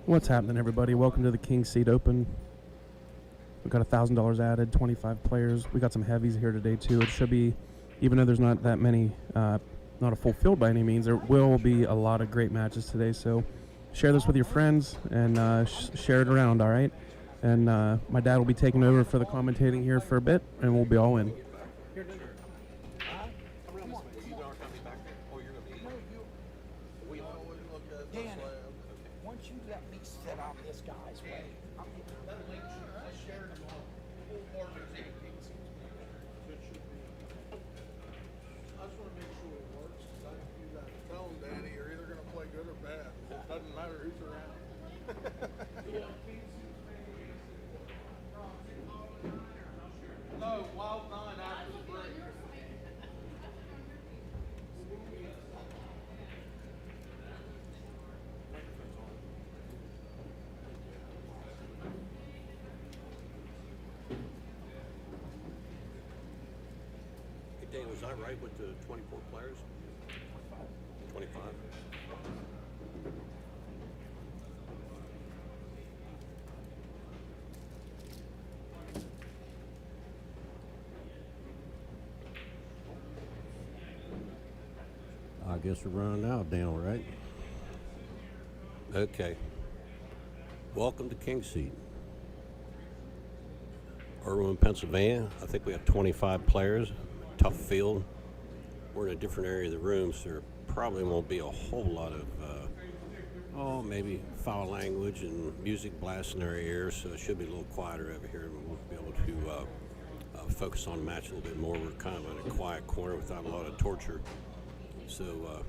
What's happening, everybody? Welcome to the King Seat Open. We've got $1,000 added, 25 players. We got some heavies here today too. It should be, even though there's not that many, not a full field by any means, there will be a lot of great matches today. So share this with your friends and share it around, all right? And my dad will be taking over for the commentating here for a bit, and we'll be all in. Dan, once you let me sit on this guy's way. I just want to make sure it works, because I can do that. Tell them, Danny, you're either going to play good or bad. It doesn't matter who's around. No, wild 9 after the break. Dan, was I right with the 24 players? 25. I guess we're running out, Dan, right? Okay. Welcome to King Seat. Irwin, Pennsylvania. I think we have 25 players. Tough field. We're in a different area of the room, so there probably won't be a whole lot of, maybe foul language and music blasting our ears, so it should be a little quieter over here, and we'll be able to focus on the match a little bit more. We're kind of in a quiet corner without a lot of torture. So,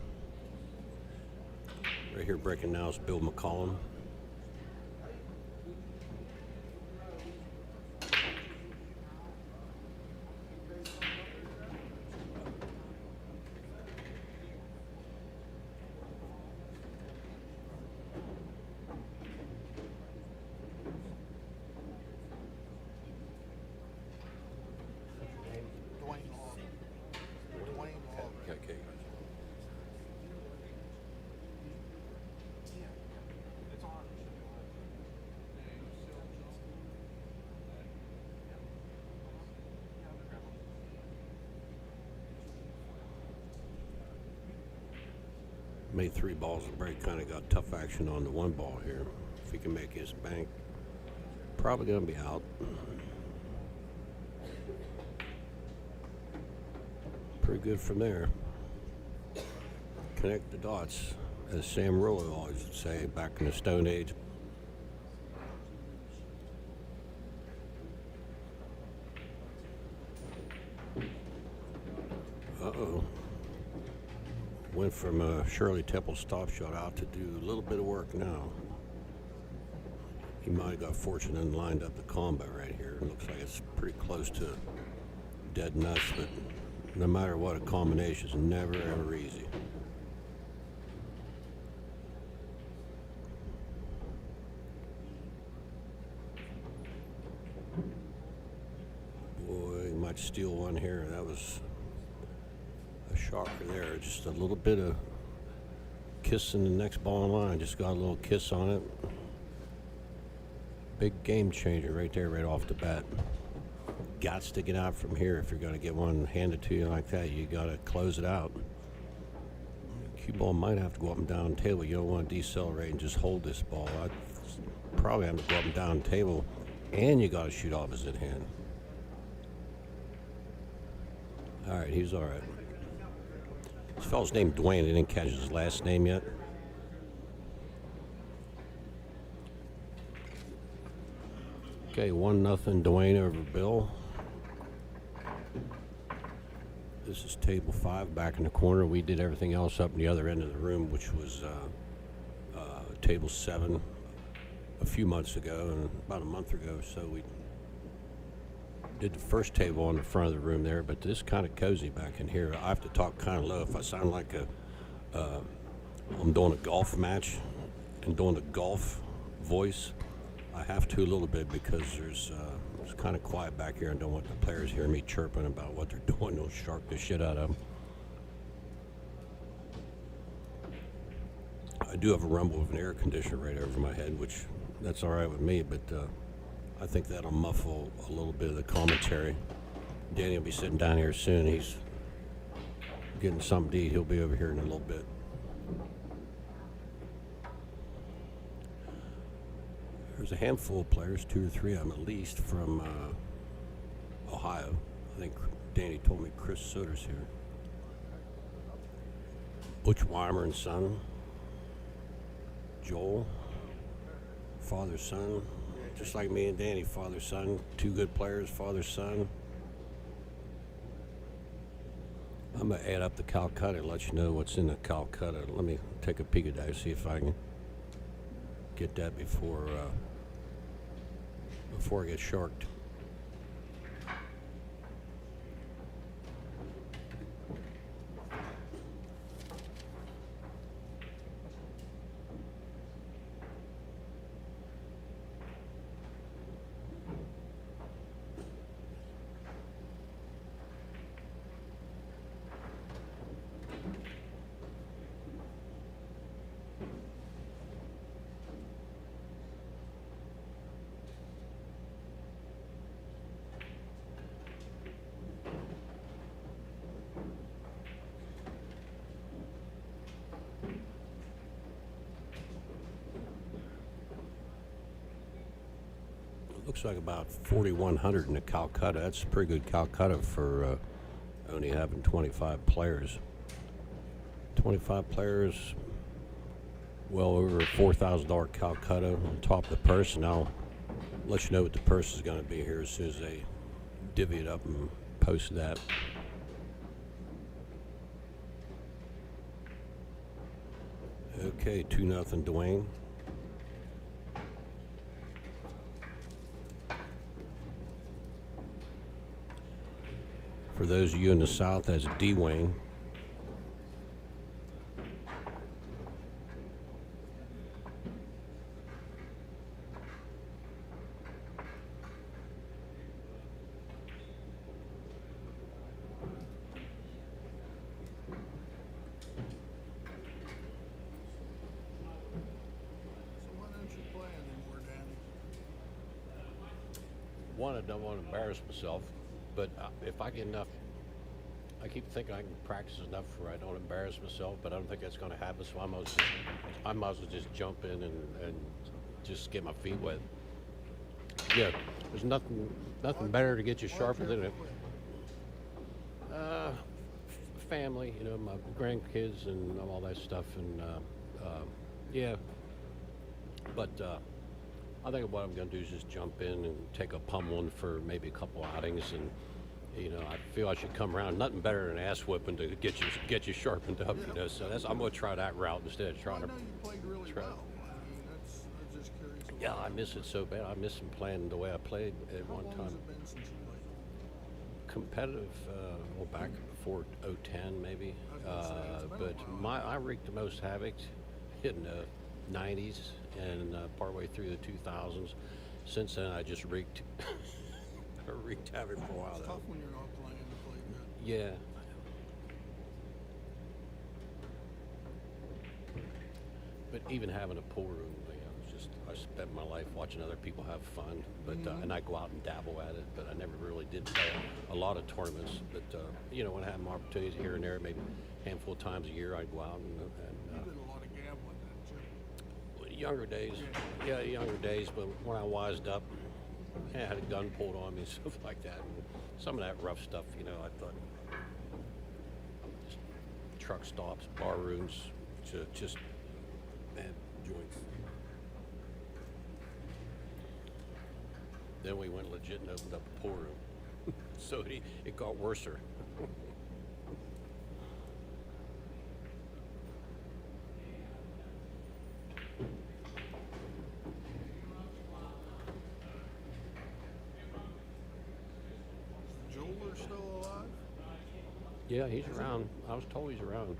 right here breaking now is Bill McCollim. Dwayne Laub. Okay. Made 3 balls a break, kind of got tough action on the 1 ball here. If he can make his bank, probably going to be out. Pretty good from there. Connect the dots, as Sam Rollo always would say back in the Stone Age. Uh-oh. Went from a Shirley Temple stop shot out to do a little bit of work now. He might have got fortunate and lined up the combo right here. It looks like it's pretty close to dead nuts, but no matter what, a combination is never ever easy. Boy, he might steal one here. That was a shocker there. Just a little bit of kissing the next ball in line. Just got a little kiss on it. Big game changer right there, right off the bat. Gots to get out from here. If you're going to get one handed to you like that, you got to close it out. Cue ball might have to go up and down the table. You don't want to decelerate and just hold this ball. I'd probably have to go up and down the table, and you got to shoot off his in hand. All right, he's all right. This fellow's named Dwayne. I didn't catch his last name yet. Okay, 1-0 Dwayne over Bill. This is table 5 back in the corner. We did everything else up in the other end of the room, which was table 7 a few months ago, and about a month ago. So we did the first table on the front of the room there, but this is kind of cozy back in here. I have to talk kind of low. If I sound like I'm doing a golf match and doing a golf voice, I have to a little bit because it's kind of quiet back here and don't want the players hear me chirping about what they're doing. They'll shark the shit out of them. I do have a rumble of an air conditioner right over my head, which that's all right with me, but I think that'll muffle a little bit of the commentary. Danny will be sitting down here soon. He's getting something to eat. He'll be over here in a little bit. There's a handful of players, 2 or 3 of them at least, from Ohio. I think Danny told me Chris Soder's here. Butch Weimer and son. Joel. Father, son. Just like me and Danny, father, son. 2 good players, father, son. I'm going to add up the Calcutta and let you know what's in the Calcutta. Let me take a peek at that, see if I can get that before I get sharked. Looks like about 4,100 in the Calcutta. That's a pretty good Calcutta for only having 25 players. 25 players, well over a $4,000 Calcutta on top of the purse, and I'll let you know what the purse is going to be here as soon as they divvy it up and post that. Okay, 2-0 Dwayne. For those of you in the South, that's Dwayne. So why don't you play anymore, Danny? One, I don't want to embarrass myself, but if I get enough, I keep thinking I can practice enough where I don't embarrass myself, but I don't think that's going to happen. So I might as well just jump in and just get my feet wet. Yeah, there's nothing better to get you sharper than it. Family, you know, my grandkids and all that stuff, and yeah. But I think what I'm going to do is just jump in and take a pummeling for maybe a couple outings, and you know, I feel I should come around. Nothing better than ass whipping to get you sharpened up, you know. So I'm going to try that route instead of trying I to. know you played really well. I mean, I'm just curious. Yeah, I miss it so bad. I miss him playing the way I played at How one long time. has it been since you played? Competitive, well, back before 2010 maybe. I was gonna say, it's been a while. I wreaked the most havoc in the 90s and partway through the 2000s. Since then, I just wreaked havoc for a while. It's Though. tough when you're not playing to play good. Yeah. But even having a pool room, you know, it's just I spent my life watching other people have fun, but and I go out and dabble at it. But I never really did play a lot of tournaments. But you know, when I have my opportunities here and there, maybe a handful of times a year, I'd go out and You did a lot of gambling, didn't you? younger days, yeah, younger days. But when I wised up, I had a gun pulled on me and stuff like that. And some of that rough stuff, you know, I thought just truck stops, bar rooms, just bad joints. Then we went legit and opened up a pool room. So it got worser. Is the jeweler still alive? Yeah, he's around. I was told he's around.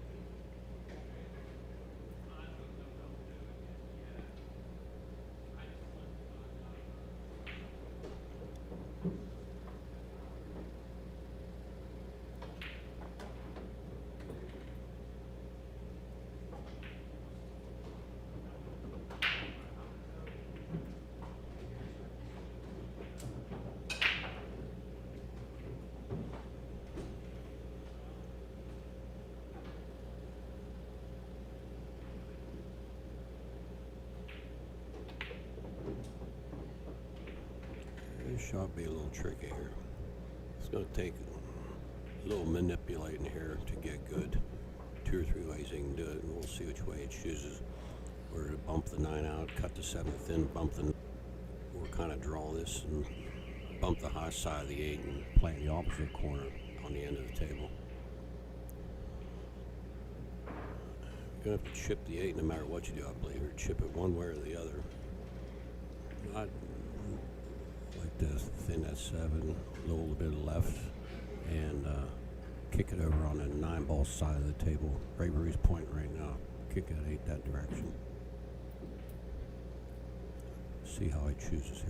This shot be a little tricky here. It's going to take a little manipulating here to get good. 2 or 3 ways he can do it, and we'll see which way he chooses. Or to bump the 9 out, cut the 7th in, bump the, or kind of draw this and bump the high side of the 8 and play in the opposite corner on the end of the table. You're going to have to chip the 8 no matter what you do, I believe, or chip it one way or the other. Not like this, thin that 7, a little bit left, and kick it over on the 9-ball side of the table, right where he's pointing right now. Kick that 8 that direction. See how he chooses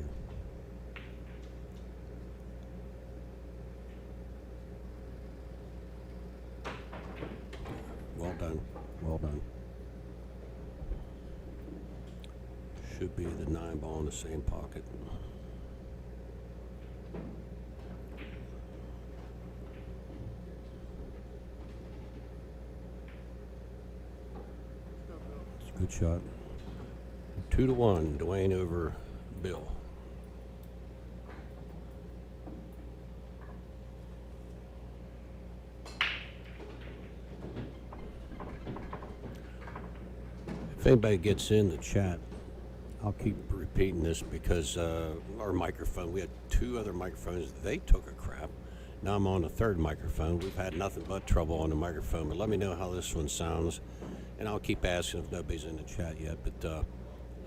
here. Well done. Well done. Should be the 9-ball in the same pocket. It's a good shot. 2-1, Dwayne over Bill. If anybody gets in the chat, I'll keep repeating this because our microphone, we had 2 other microphones, they took a crap. Now I'm on the 3rd microphone. We've had nothing but trouble on the microphone, but let me know how this one sounds. And I'll keep asking if nobody's in the chat yet, but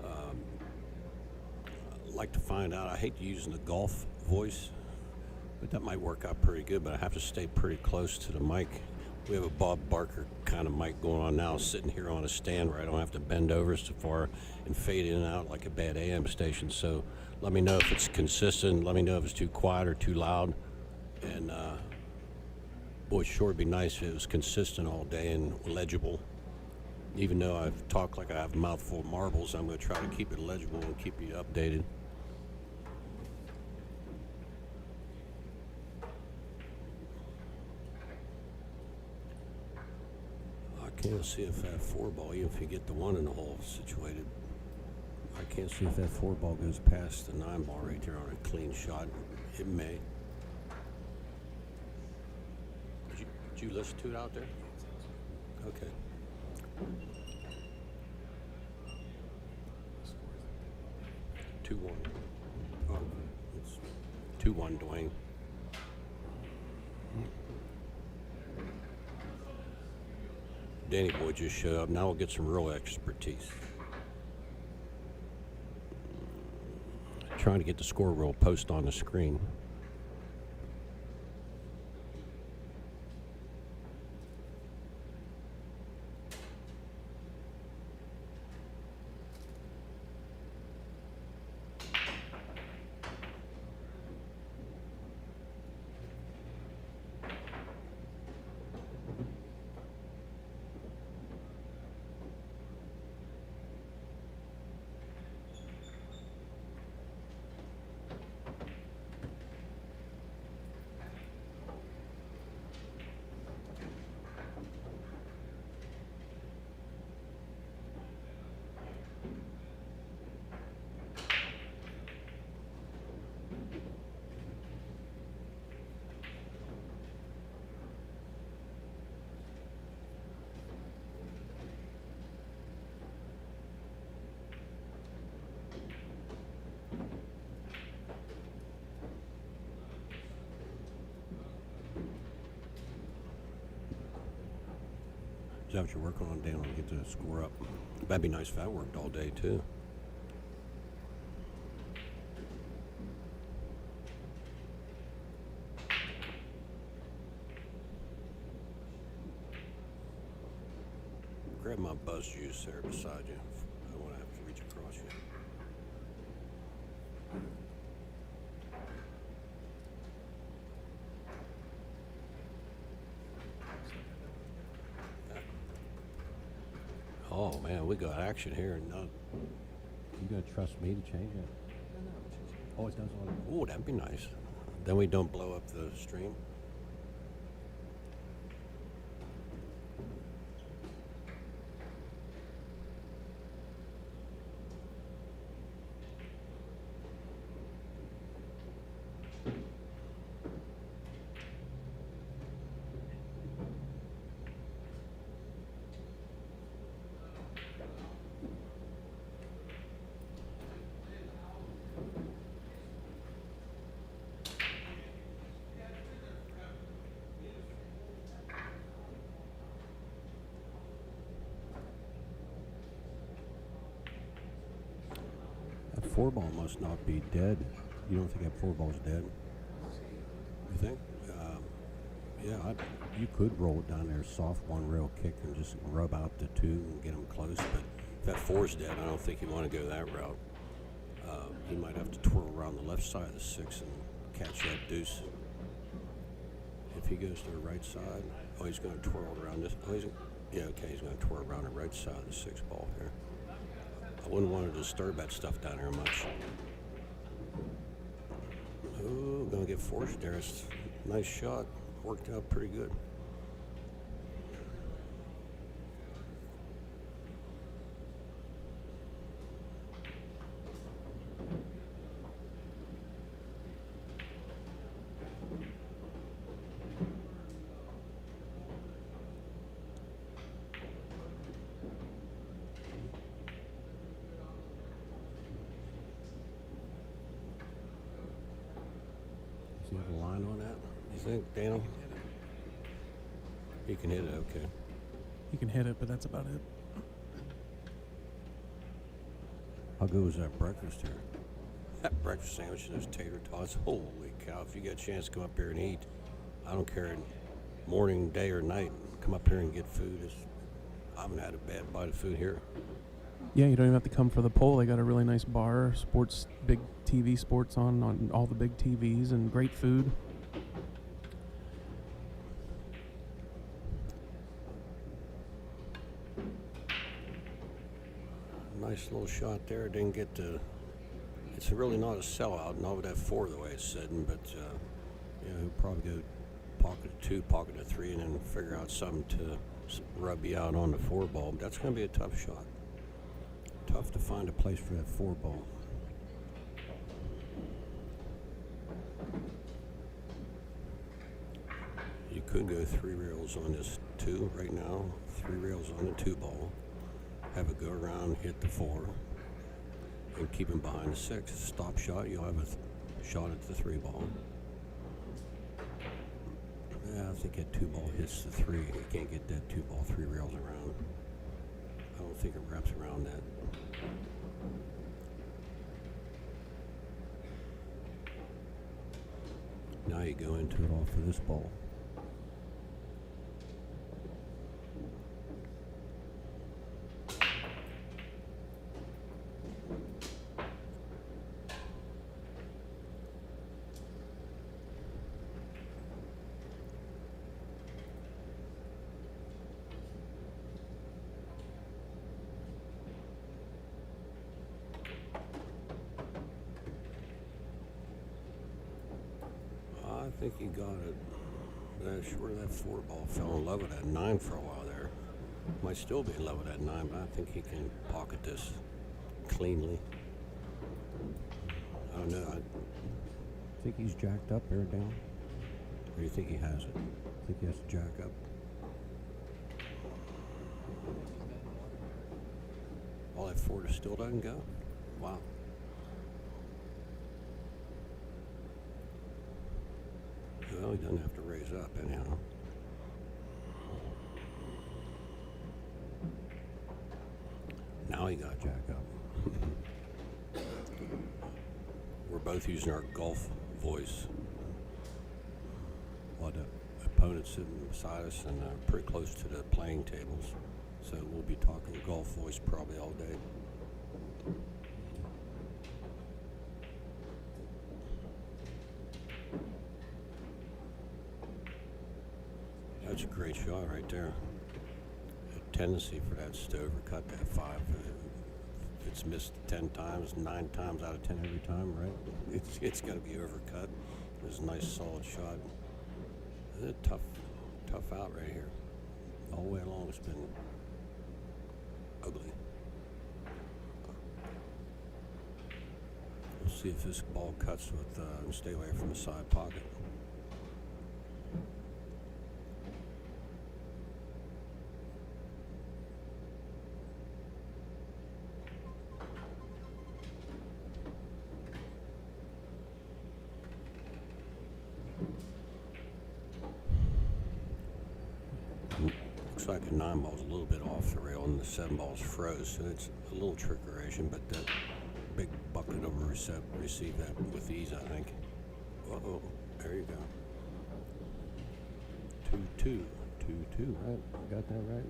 I'd like to find out. I hate using the golf voice, but that might work out pretty good, but I have to stay pretty close to the mic. We have a Bob Barker kind of mic going on now, sitting here on a stand where I don't have to bend over so far and fade in and out like a bad AM station. So let me know if it's consistent. Let me know if it's too quiet or too loud. And boy, sure would be nice if it was consistent all day and legible. Even though I've talked like I have a mouthful of marbles, I'm going to try to keep it legible and keep you updated. I can't see if that 4-ball, even if you get the 1 in the hole situated, I can't see if that 4-ball goes past the 9-ball right there on a clean shot. It may. Did you listen to it out there? Okay. Two one. Oh, it's 2-1, Dwayne. Danny Boy just showed up. Now we'll get some real expertise. Trying to get the score roll post on the screen. Is that what you're working on, Dan, to get the score up? That'd be nice if that worked all day, too. Grab my buzz juice there beside you. I don't want to have to reach across you. Oh man, we got action here. You gonna trust me to change it? Oh, it does all. Oh, that'd be nice. Then we don't blow up the stream. four ball must not be dead. You don't think that four ball's dead? You think? Yeah, you could roll it down there, soft one rail kick, and just rub out the two and get them close. But if that four's dead, I don't think you want to go that route. You might have to twirl around the left side of the six and catch that deuce. If he goes to the right side, oh, he's going to twirl around this. Oh, yeah, okay, he's going to twirl around the right side of the six ball here. I wouldn't want to disturb that stuff down there much. Oh, going to get forced there. It's a nice shot. Worked out pretty good. Does he have a line on that, you think, Daniel? He can hit it, okay. He can hit it, but that's about it. How good was that breakfast here? That breakfast sandwich and those tater tots, holy cow. If you get a chance to come up here and eat, I don't care, morning, day, or night, come up here and get food. I haven't had a bad bite of food here. Yeah, you don't even have to come for the pole. They got a really nice bar, sports, big TV sports on all the big TVs, and great food. Nice little shot there. Didn't get to. It's really not a sellout, not with that four the way it's sitting, but he'll probably go pocket a two, pocket a three, and then figure out something to rub you out on the four ball. But that's going to be a tough shot. Tough to find a place for that four ball. You could go three rails on this two right now, three rails on the two ball. Have it go around, hit the four, and keep him behind the six. Stop shot, you'll have a shot at the three ball. Yeah, I think that two ball hits the three. You can't get that two ball three rails around. I don't think it wraps around that. Now you go into it off of this ball. I think he got it. But short of that four ball, fell in love with that nine for a while there. Might still be in love with that nine, but I think he can pocket this cleanly. I don't know. I think he's jacked up there down. Or do you think he has it? I think he has to jack up. All that four still doesn't go? Wow. Well, he doesn't have to raise up anyhow. Now he got jack up. We're both using our golf voice. Well, the opponent's sitting beside us and pretty close to the playing tables. So we'll be talking golf voice probably all day. That's a great shot right there. A tendency for that to overcut that five. If it's missed 10 times, 9 times out of 10 every time, right? It's got to be overcut. It was a nice solid shot. It's a tough out right here. All the way along it's been ugly. We'll see if this ball cuts with and stay away from the side pocket. Looks like the 9 ball's a little bit off the rail and the 7 ball's froze, so it's a little trickeration, but big bucket will receive that with ease, I think. Uh-oh, there you go. 2-2, 2-2, right? Got that right?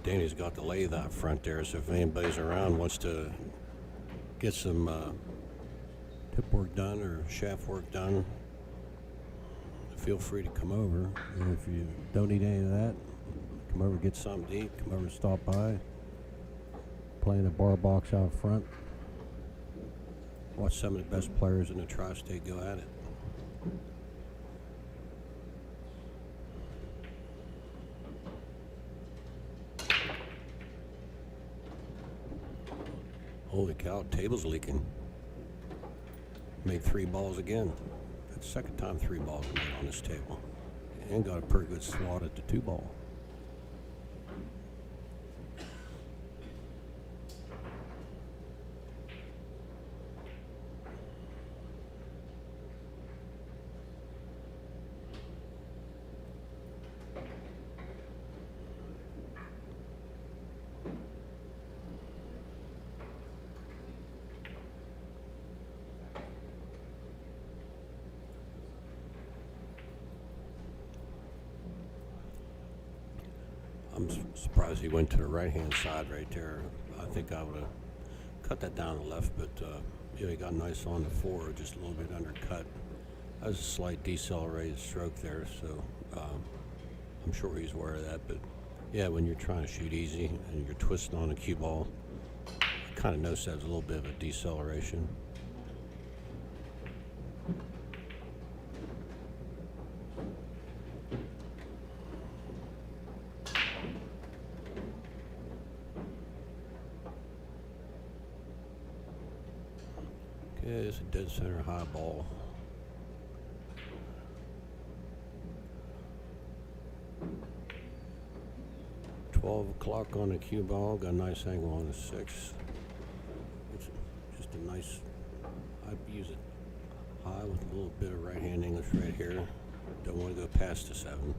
Danny's got the lathe out front there, so if anybody's around wants to get some tip work done or shaft work done, feel free to come over. And if you don't need any of that, come over, get something to eat, come over and stop by. Play in the bar box out front. Watch some of the best players in the tri-state go at it. Holy cow, table's leaking. Made 3 balls again. That's the second time 3 balls were made on this table. And got a pretty good swat at the 2 ball. I'm surprised he went to the right-hand side right there. I think I would have cut that down to the left, but yeah, he got nice on the 4, just a little bit undercut. That was a slight decelerated stroke there, so I'm sure he's aware of that. But yeah, when you're trying to shoot easy and you're twisting on a cue ball, I kind of noticed that was a little bit of a deceleration. Yeah, it's a dead center high ball. $12 on the cue ball, got a nice angle on the 6. It's just a nice, I'd use it high with a little bit of right-hand English right here. Don't want to go past the 7.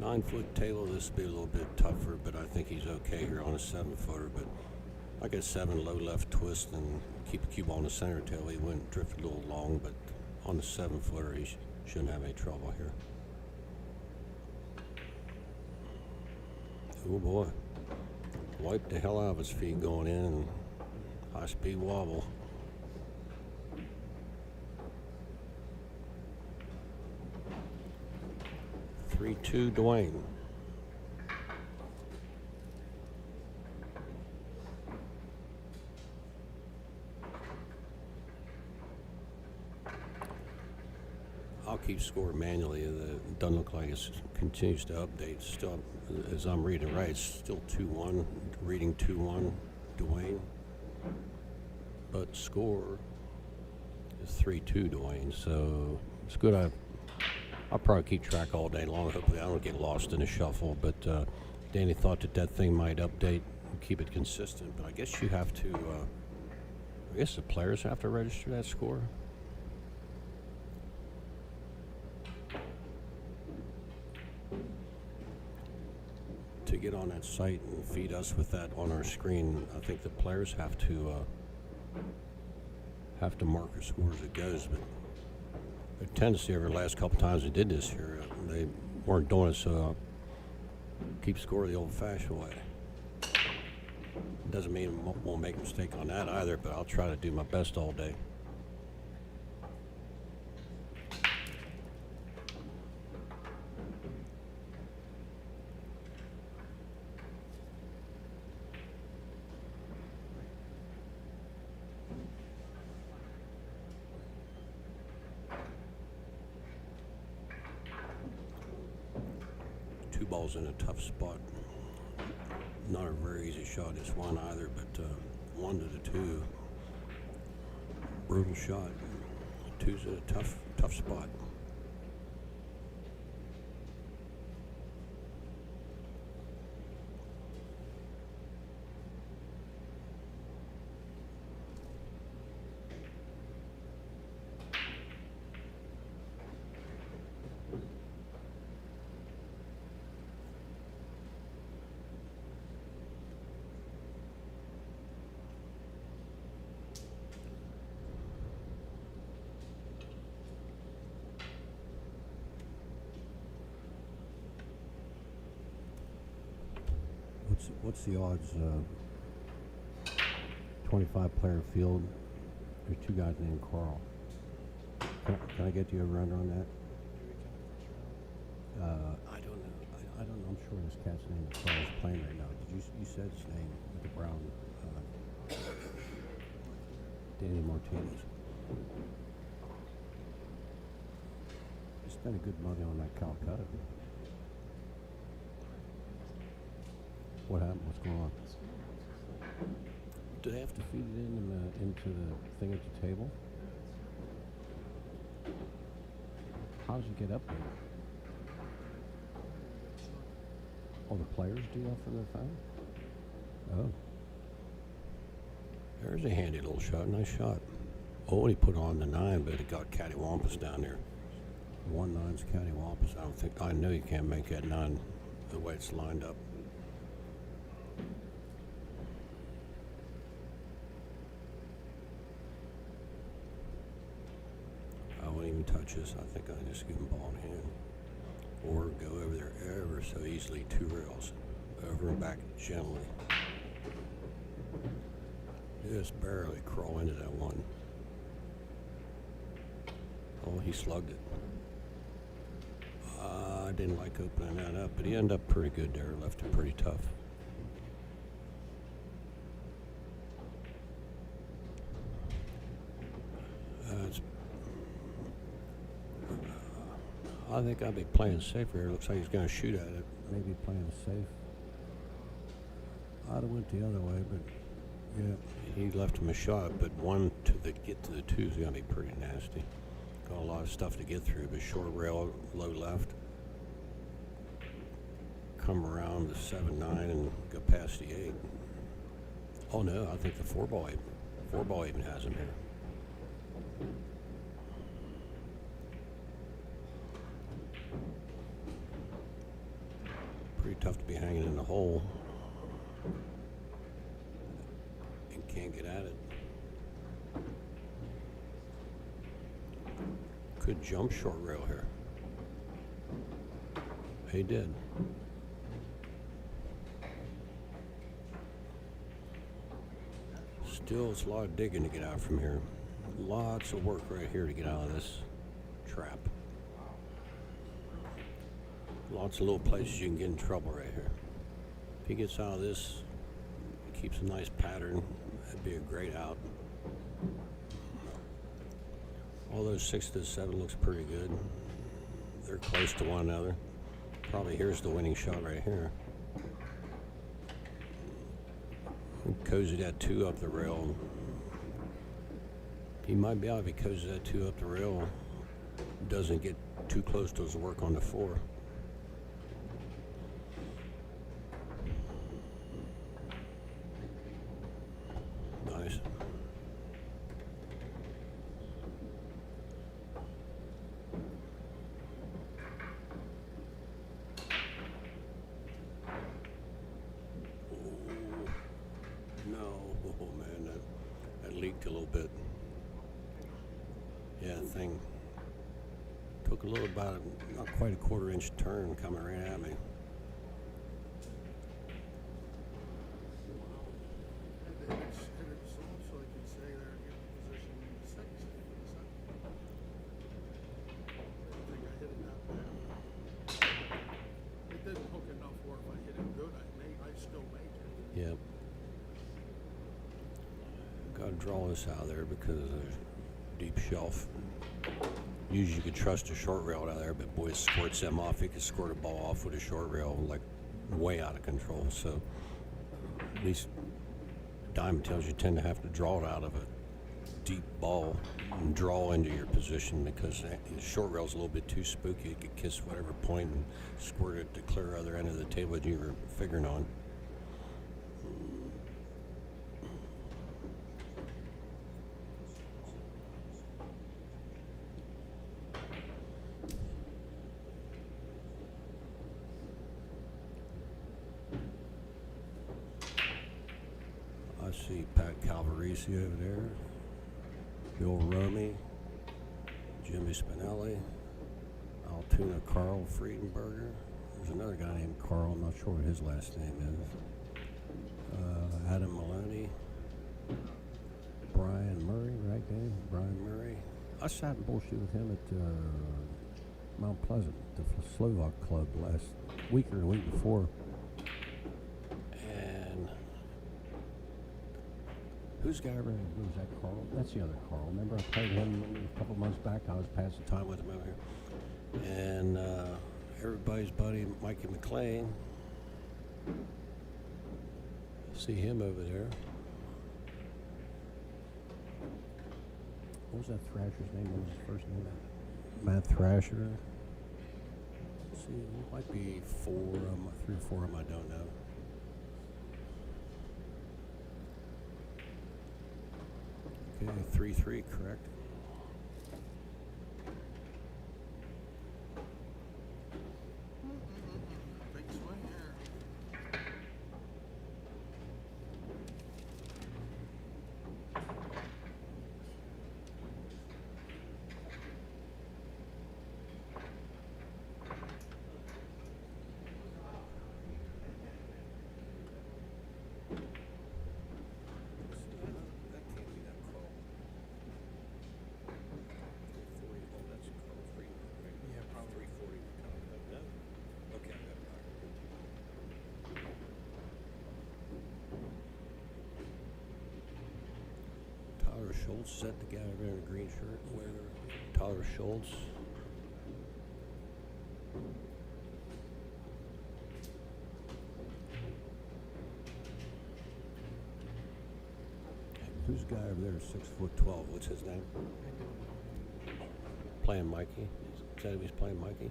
Nine-foot table, this would be a little bit tougher, but I think he's okay here on a 7-footer. But like a 7 low left twist and keep the cue ball in the center tail, he wouldn't drift a little long, but on the 7-footer, he shouldn't have any trouble here. Oh boy, wiped the hell out of his feet going in and high-speed wobble. Three-two, Dwayne. I'll keep score manually. It doesn't look like it continues to update. Still, as I'm reading right, it's still 2-1, reading 2-1, Dwayne. But score is 3-2, Dwayne. So it's good. I'll probably keep track all day long. Hopefully I don't get lost in the shuffle. But Danny thought that thing might update and keep it consistent. But I guess you have to, I guess the players have to register that score. To get on that site and feed us with that on our screen, I think the players have to mark their score as it goes. But the tendency over the last couple times they did this here, they weren't doing it, so keep score the old-fashioned way. Doesn't mean I won't make a mistake on that either, but I'll try to do my best all day. ball's in a tough spot. Not a very easy shot, this one either, but 1 to the 2. Brutal shot. 2's in a tough spot. What's the odds? 25-player field. There's 2 guys named Carl. Can I get you a runner on that? I don't know. I don't know. I'm sure this cat's name is Carl's playing right now. You said his name with the brown. Danny Martinez. You spent a good money on that Calcutta. What happened? What's going on? Do they have to feed it into the thing at the table? How does it get up there? Oh, the players do that for their phone? Oh. There's a handy little shot. Nice shot. Oh, he put on the 9, but it got cattywampus down there. 1-9's cattywampus. I know you can't make that 9 the way it's lined up. I won't even touch this. I think I just give him ball in hand. Or go over there ever so easily, 2 rails. Over and back gently. Just barely crawl into that one. Oh, he slugged it. I didn't like opening that up, but he ended up pretty good there. Left it pretty tough. I think I'll be playing safer here. Looks like he's going to shoot at it. Maybe playing safe. I'd have went the other way, but yeah, he left him a shot. But get to the 2 is going to be pretty nasty. Got a lot of stuff to get through, but short rail, low left. Come around the 7-9 and go past the 8. Oh no, I think the 4-ball even has him here. Pretty tough to be hanging in the hole and can't get at it. Could jump short rail here. He did. Still, it's a lot of digging to get out from here. Lots of work right here to get out of this trap. Lots of little places you can get in trouble right here. If he gets out of this, keeps a nice pattern, that'd be a great out. All those 6 to 7 looks pretty good. They're close to one another. Probably here's the winning shot right here. Cozy that 2 up the rail. He might be out if he cozies that 2 up the rail. Doesn't get too close to his work on the 4. Nice. Leaked a little bit. Yeah, the thing took a little, about not quite a 1/4 inch turn coming right at me. It's almost like you say there in position in the second. I think I hit it that bad. It didn't hook enough where if I hit it good, I still make it. Yep. Got to draw this out of there because there's a deep shelf. Usually you could trust a short rail out there, but boy, it squirts them off. You could squirt a ball off with a short rail, like way out of control. So at least diamond tails, you tend to have to draw it out of a deep ball and draw into your position, because the short rail's a little bit too spooky. You could kiss whatever point and squirt it to clear other end of the table that you were figuring on. I see Pat Calvarisi over there, Bill Romy, Jimmy Spinelli, Altoona Carl Friedenberger. There's another guy named Carl, I'm not sure what his last name is. Adam Maloney, Brian Murray, right, Dave? Brian Murray. I sat and bullshit with him at Mount Pleasant, the Slovak Club, last week or the week before. And who's the guy over there? Who's that, Carl? That's the other Carl. Remember I played him a couple months back? I was passing time with him over here. And everybody's buddy, Mikey McClain. See him over there. What was that Thrasher's name? What was his first name? Matt Thrasher. See, it might be 3 or 4 of them, I don't know. Okay, 3-3, correct? Big swing here. Tyler Schultz, is that the guy over there in the green shirt? Where? Tyler Schultz. Who's the guy over there, 6'12"? What's his name? Playing Mikey? Is that who he's playing, Mikey?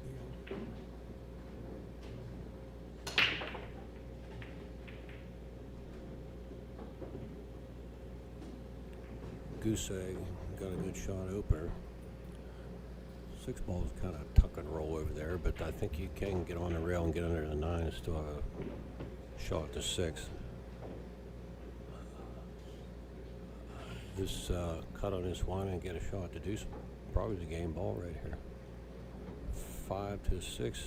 Goose egg, got a good shot opener. 6 ball's kind of tuck and roll over there, but I think you can get on the rail and get under the 9 and still have a shot to 6. This cut on this one and get a shot to do some, probably the game ball right here. 5 to 6,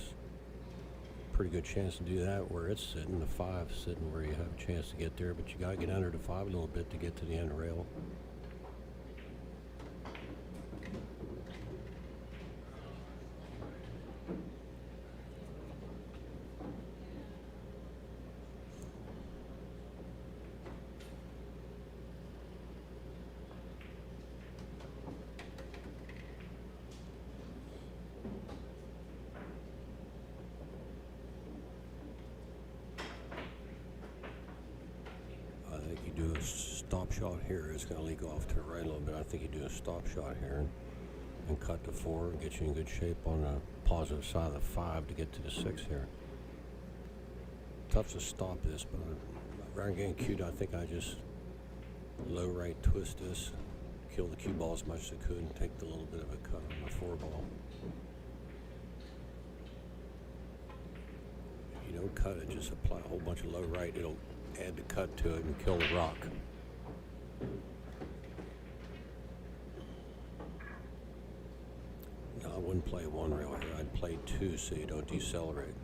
pretty good chance to do that where it's sitting. The 5 sitting where you have a chance to get there, but you got to get under the 5 a little bit to get to the end rail. Do a stop shot here. It's going to leak off to the right a little bit. I think you do a stop shot here and cut the 4 and get you in good shape on the positive side of the 5 to get to the 6 here. Tough to stop this, but rather than getting cute, I think I just low right twist this, kill the cue ball as much as I could, and take the little bit of a cut on the 4 ball. If you don't cut it, just apply a whole bunch of low right. It'll add the cut to it and kill the rock. No, I wouldn't play 1 rail here. I'd play 2 so you don't decelerate.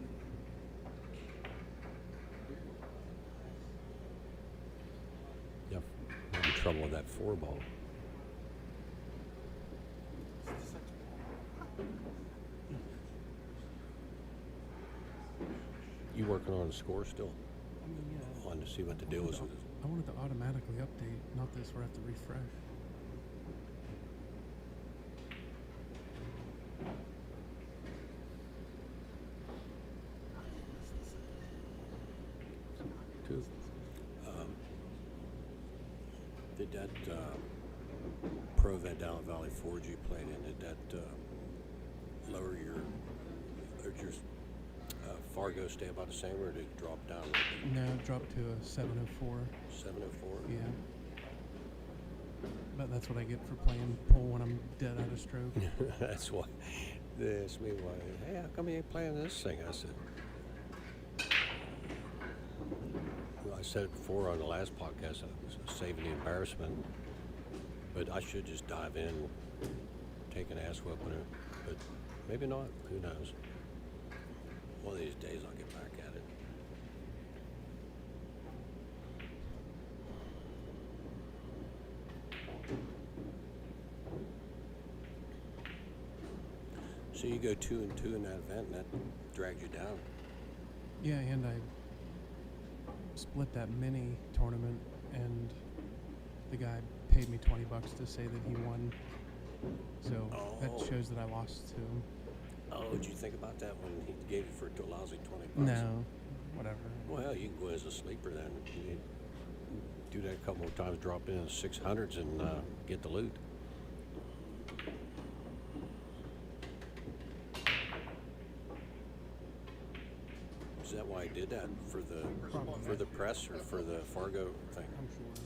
Yep, having trouble with that 4 ball. You working on the score still? I mean, yeah. Wanted to see what the deal was. I wanted to automatically update, not this where I have to refresh. Did that pro event down at Valley Forge you played in, did that lower your Fargo stay about the same, or did it drop down a little bit? No, it dropped to a 704. 704? Yeah. But that's what I get for playing pool when I'm dead out of stroke. That's why. They asked me why. Hey, how come you ain't playing this thing? I said. Well, I said it before on the last podcast. I was saving the embarrassment, but I should just dive in, take an ass whooping, but maybe not. Who knows? One of these days I'll get back at it. So you go 2-2 in that event, and that dragged you down. Yeah, and I split that mini tournament, and the guy paid me $20 to say that he won. So that shows that I lost to him. Oh, did you think about that when he gave you for a lousy $20? No, whatever. Well, you can go as a sleeper then. You do that a couple of times, drop in the 600s, and get the loot. Is that why he did that for the press or for the Fargo thing? I'm sure.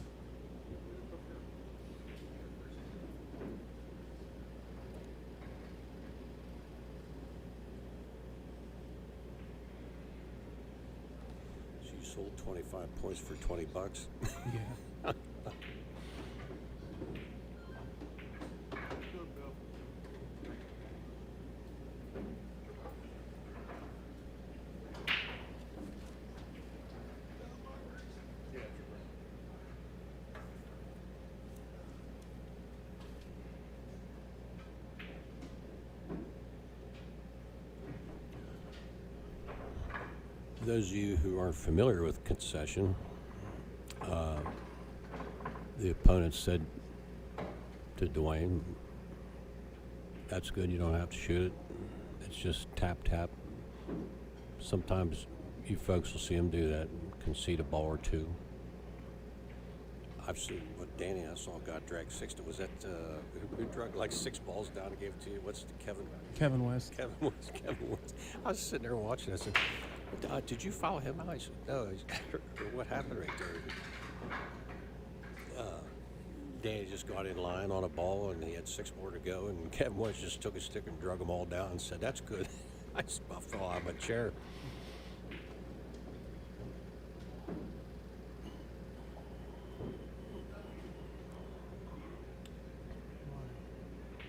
So you sold 25 points for $20. Yeah. Good, Bill. For those of you who aren't familiar with concession, the opponent said to Dwayne, "That's good, you don't have to shoot it. It's just tap, tap." Sometimes you folks will see him do that, concede a ball or two. I've seen what Danny I saw got dragged 60. Was that who dragged like 6 balls down and gave it to you? What's the Kevin West. Kevin Woods. I was sitting there watching. I said, "Did you follow him out?" He said, "No." What happened right there? Danny just got in line on a ball, and he had 6 more to go, and Kevin Woods just took a stick and drug them all down and said, "That's good." I just about fell out of my chair.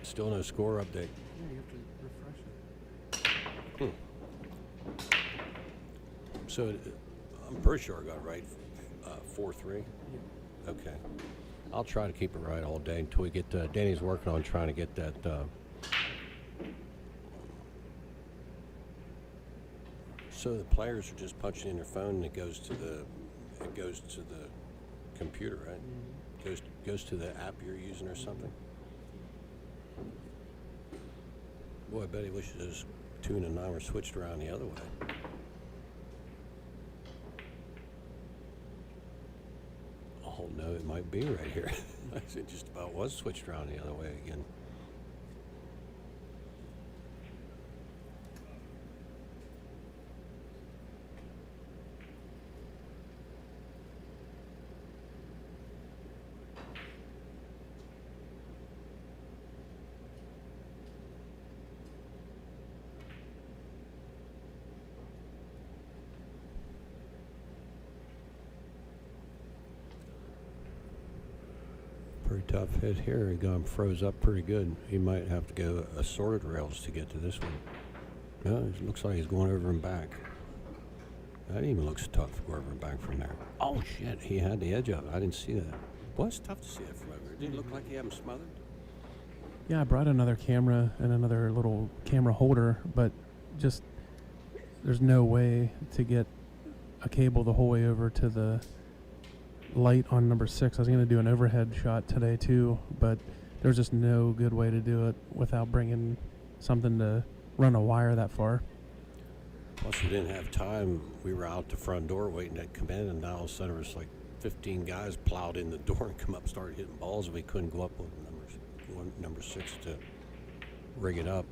Still no score update. Yeah, you have to refresh it. So I'm pretty sure I got it right. 4-3. Yeah. Okay. I'll try to keep it right all day until we get. Danny's working on trying to get that. So the players are just punching in their phone, and it goes to the computer, right? Mm-hmm. Goes to the app you're using or something. Boy, I bet he wishes those 2 and 9 were switched around the other way. Oh no, it might be right here. It just about was switched around the other way again. Pretty tough hit here. He got him froze up pretty good. He might have to go assorted rails to get to this one. No, it looks like he's going over and back. That even looks tough to go over and back from there. Oh shit, he had the edge of it. I didn't see that. Well, it's tough to see that from over here. Didn't it look like he had him smothered? Yeah, I brought another camera and another little camera holder, but just there's no way to get a cable the whole way over to the light on number 6. I was going to do an overhead shot today too, but there's just no good way to do it without bringing something to run a wire that far. Plus, we didn't have time. We were out the front door waiting to come in, and now all of a sudden it was like 15 guys plowed in the door and come up and started hitting balls, and we couldn't go up with number 6 to rig it up.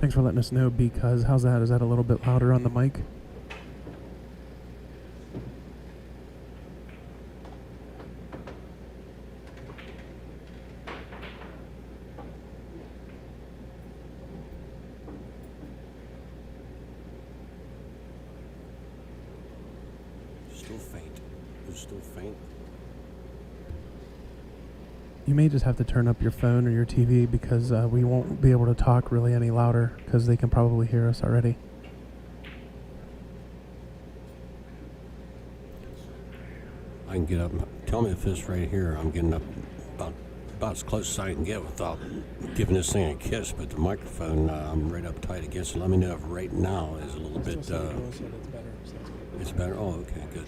Thanks for letting us know, because how's that? Is that a little bit louder on the mic? Still faint. It's still faint. You may just have to turn up your phone or your TV, because we won't be able to talk really any louder, because they can probably hear us already. I can get up. Tell me if this right here, I'm getting up about as close as I can get without giving this thing a kiss, but the microphone, I'm right up tight against it. Let me know if right now is a little bit, it's better? Oh, okay, good.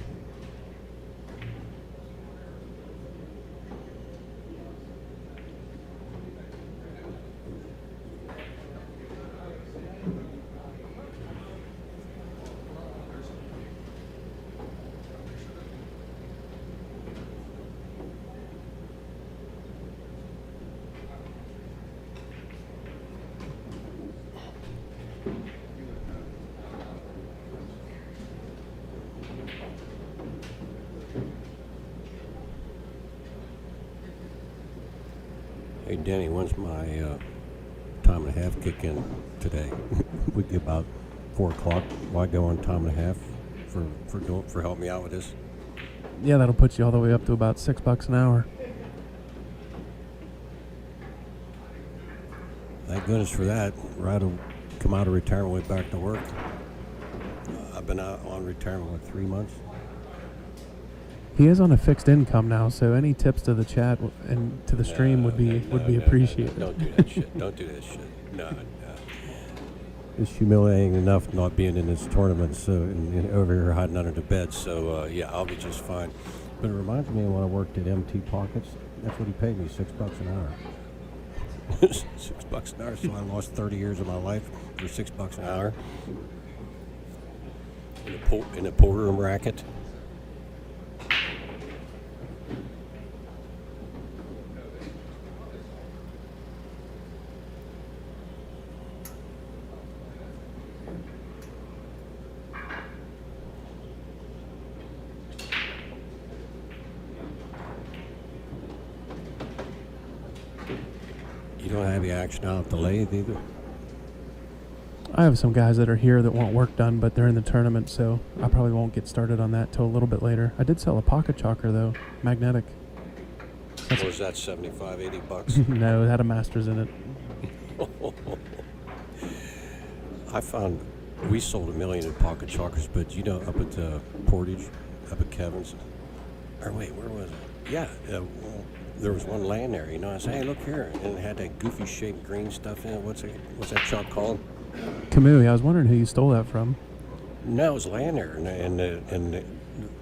Hey, Denny, when's my time and a half kick in today? We get about 4 o'clock. Why go on time and a half for helping me out with this? Yeah, that'll put you all the way up to about $6 an hour. Thank goodness for that. Right to come out of retirement, went back to work. I've been out on retirement, what, 3 months? He is on a fixed income now, so any tips to the chat and to the stream would be appreciated. No, don't do that shit. Don't do that shit. No. It's humiliating enough not being in this tournament, so and over here hiding under the bed. So yeah, I'll be just fine. But it reminds me of when I worked at MT Pockets. That's what he paid me, $6 an hour. $6 an hour. So I lost 30 years of my life for $6 an hour in a pool room racket. You don't have the action out at the lathe either? I have some guys that are here that want work done, but they're in the tournament, so I probably won't get started on that till a little bit later. I did sell a pocket chalker, though, magnetic. What was that, $75, $80? No, it had a Masters in it. I found we sold 1 million in pocket chalkers, but you know, up at Portage, up at Kevin's, or wait, where was it? Yeah, there was one laying there. You know, I said, "Hey, look here," and it had that goofy shaped green stuff in it. What's that chalk called? Kamui. I was wondering who you stole that from. No, it was laying there, and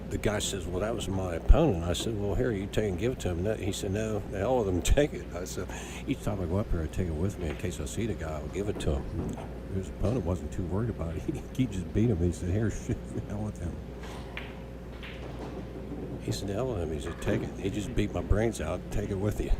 the guy says, "Well, that was my opponent." I said, "Well, here, you take and give it to him." He said, "No, the hell with him, take it." I said, "Each time I go up there, I take it with me in case I see the guy. I'll give it to him." His opponent wasn't too worried about it. He just beat him. He said, "Here, shit, the hell with him." He said, "The hell with him." He said, "Take it." He just beat my brains out. Take it with you.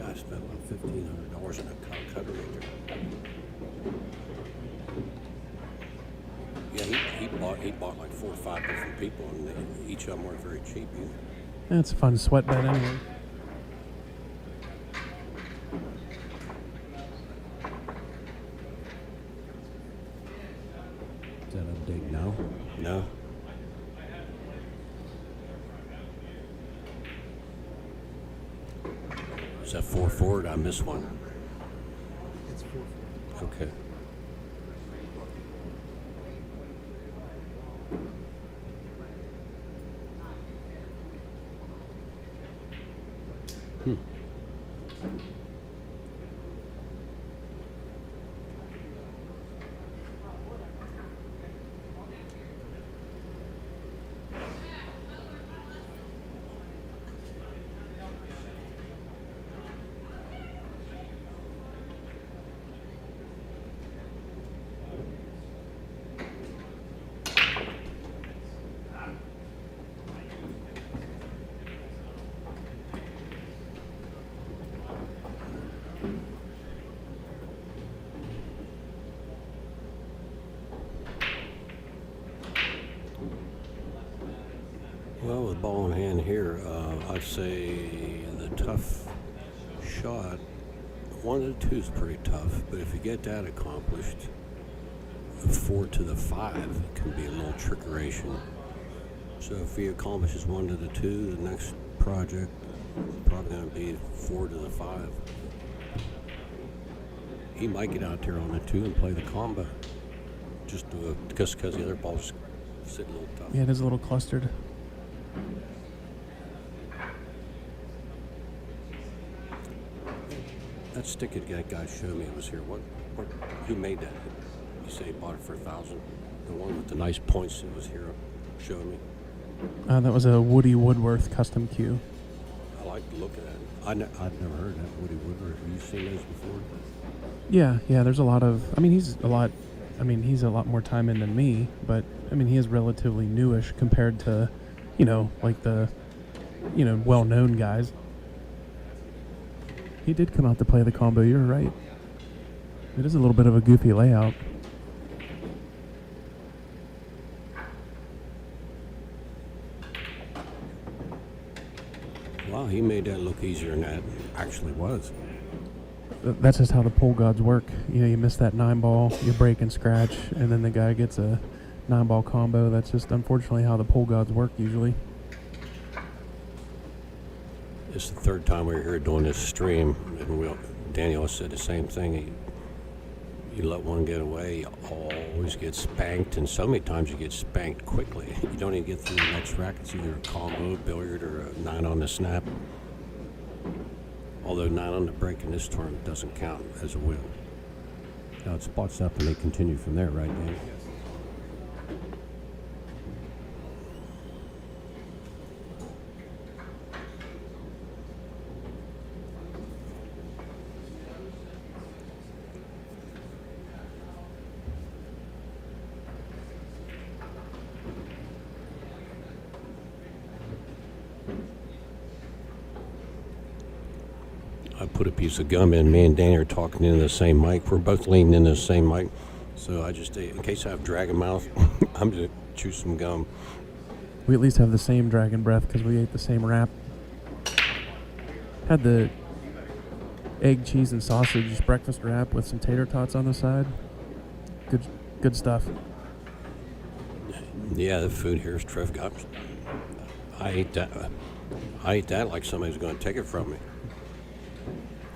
I spent about $1,500 on a calculator. Yeah, he bought bought like 4 or 5 different people, and each of them weren't very cheap either. It's a fun sweat bet anyway. Is that update now? No. Is that 4-4? Did I miss one? It's 4-4. Okay. Well, with ball in hand here, I'd say the tough shot, 1 to 2 is pretty tough, but if you get that accomplished, the 4 to the 5 can be a little trickeration. So if he accomplishes 1 to the 2, the next project probably going to be 4 to the 5. He might get out there on the 2 and play the combo, just because the other ball's sitting a little tough. Yeah, it is a little clustered. That stick that guy showed me was here. Who made that? You say he bought it for $1,000? The one with the nice points that was here showed me. That was a Woody Woodworth custom cue. I like the look of that. I'd never heard that Woody Woodworth. Have you seen those before? Yeah, there's a lot of, he's a lot more time in than me, but, he is relatively newish compared to, like the, well-known guys. He did come out to play the combo, you're right. It is a little bit of a goofy layout. Wow, he made that look easier than that actually was. That's just how the pole gods work. You miss that 9-ball, you break and scratch, and then the guy gets a 9-ball combo. That's just unfortunately how the pole gods work usually. It's the third time we were here doing this stream, and Daniel said the same thing. You let one get away, you always get spanked, and so many times you get spanked quickly. You don't even get through the next racket. It's either a combo, billiard, or a 9 on the snap. Although 9 on the break in this tournament doesn't count as a win. Now it spots up and they continue from there, right, Dan? I put a piece of gum in. Me and Danny are talking into the same mic. We're both leaning into the same mic. So I just, in case I have dragon mouth, I'm going to chew some gum. We at least have the same dragon breath because we ate the same wrap. Had the egg, cheese, and sausage breakfast wrap with some tater tots on the side. Good stuff. Yeah, the food here is terrific. I ate that like somebody's going to take it from me.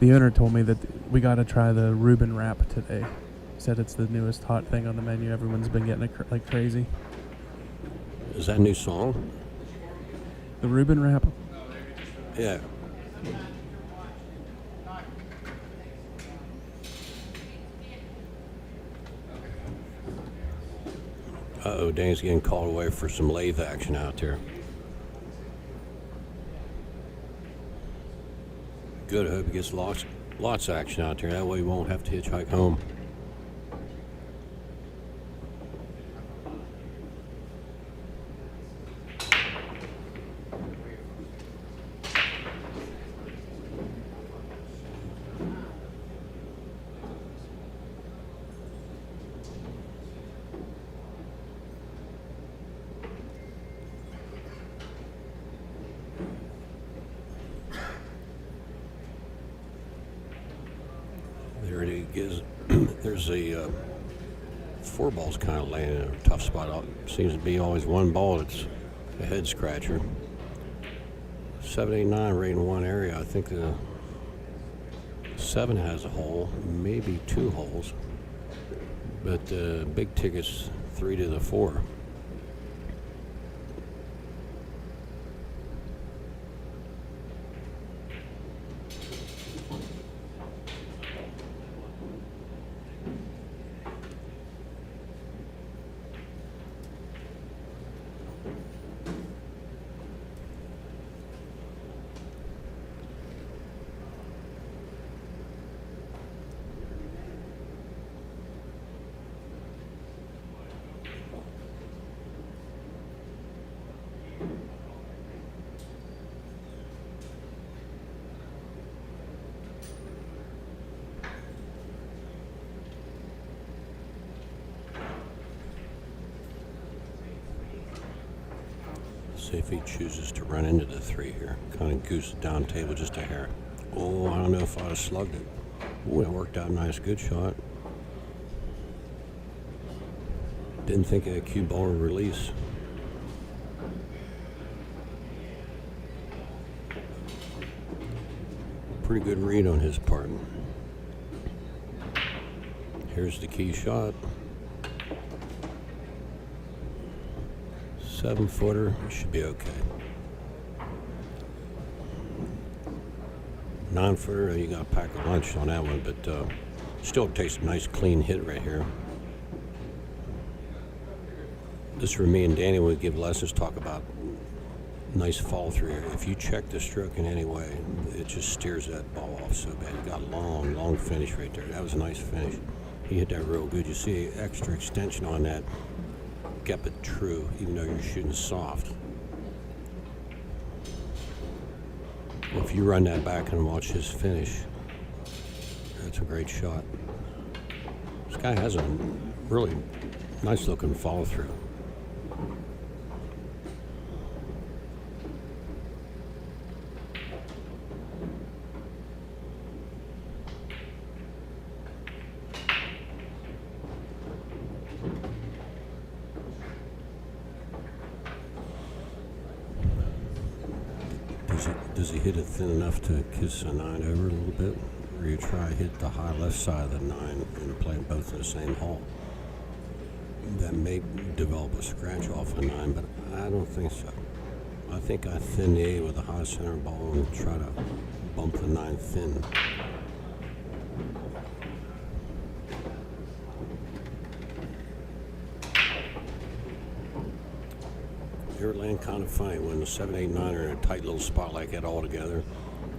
The owner told me that we got to try the Reuben wrap today. Said it's the newest hot thing on the menu. Everyone's been getting it like crazy. Is that a new song? The Reuben wrap? Yeah. Uh-oh, Danny's getting called away for some lathe action out there. Good, I hope he gets lots of action out there. That way he won't have to hitchhike home. There's a 4 ball's kind of laying in a tough spot. Seems to be always 1 ball that's a head scratcher. 7, 8, 9 right in one area. I think the 7 has a hole, maybe 2 holes. But the big ticket's 3 to the 4. See if he chooses to run into the 3 here. Kind of goose it down table just a hair. Oh, I don't know if I'd have slugged it. Oh, it worked out nice. Good shot. Didn't think a cue ball would release. Pretty good read on his part. Here's the key shot. 7-footer, should be okay. 9-footer, you got to pack a lunch on that one, but still takes a nice clean hit right here. This is where me and Danny would give lessons, talk about nice fall through here. If you check the stroke in any way, it just steers that ball off so bad. You got a long finish right there. That was a nice finish. He hit that real good. You see extra extension on that. Kept it true, even though you're shooting soft. If you run that back and watch his finish, that's a great shot. This guy has a really nice looking follow through. Does he hit it thin enough to kiss a 9 over a little bit? Or you try to hit the high left side of the 9 and play both in the same hole? That may develop a scratch off a 9, but I don't think so. I think I thin the 8 with a high center ball and try to bump the 9 thin. You're laying kind of funny when the 7, 8, 9 are in a tight little spot like that all together.